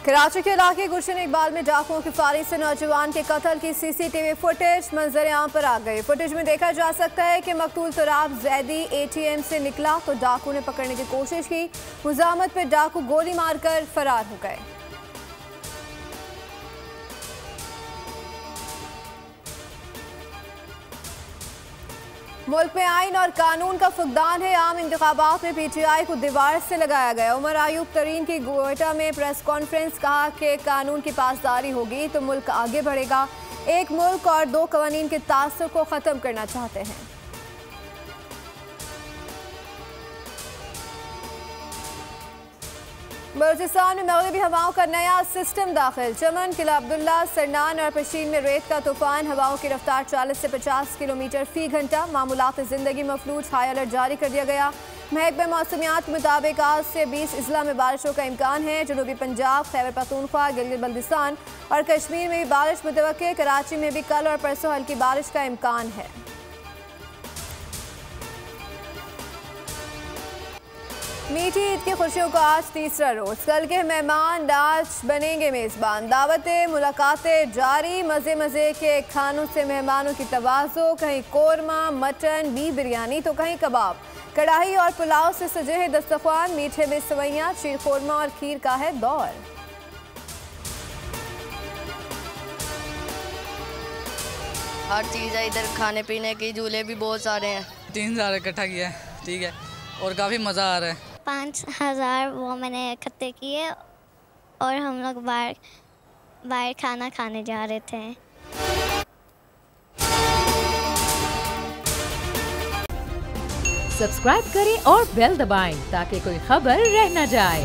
कराची के इलाके गुलशन इकबाल में डाकुओं की फायरिंग से नौजवान के कत्ल की सीसीटीवी फुटेज मंजर आम पर आ गई। फुटेज में देखा जा सकता है कि मकतूल तुराब जैदी एटीएम से निकला तो डाकू ने पकड़ने की कोशिश की। मुजामत पर डाकू गोली मारकर फरार हो गए। मुल्क में आइन और कानून का फुकदान है। आम इंतखाबात में पीटीआई को दीवार से लगाया गया। उमर आयूब तरीन की गोयटा में प्रेस कॉन्फ्रेंस, कहा कि कानून की पासदारी होगी तो मुल्क आगे बढ़ेगा। एक मुल्क और दो कवानीन के तासुर को ख़त्म करना चाहते हैं। बलूचिस्तान में मगरबी हवाओं का नया सिस्टम दाखिल। चमन, किला अब्दुल्ला, सरनान और पशीन में रेत का तूफान। हवाओं की रफ्तार 40 से 50 किलोमीटर फी घंटा। मामूलात ज़िंदगी मफलूज, हाई अलर्ट जारी कर दिया गया। महकमे मौसमियात के मुताबिक आज से 20 अजला में बारिशों का इम्कान है। जनूबी पंजाब, खैबर पख्तूनख्वा, गिलगित बल्तिस्तान और कश्मीर में भी बारिश मुतवक्के। कराची में भी कल और परसों हल्की बारिश का इम्कान है। मीठी ईद की खुशियों का आज तीसरा रोज। कल के मेहमान आज बनेंगे मेज़बान। दावतें, मुलाकातें जारी। मज़े मज़े के खानों से मेहमानों की तवाज़ो। कहीं कोरमा, मटन, बीफ बिरयानी तो कहीं कबाब। कढ़ाई और पुलाव से सजे हैं दस्तरख्वान। मीठे में सवैयाँ, शीर खोरमा और खीर का है दौर। हर चीज़ है इधर, खाने पीने की। झूले भी बहुत सारे हैं। 3000 इकट्ठा किया है, ठीक है, और काफ़ी मज़ा आ रहा है। 5000 वो मैंने इकट्ठे किए और हम लोग बाहर खाना खाने जा रहे थे। सब्सक्राइब करें और बेल दबाएं ताकि कोई खबर रह न जाए।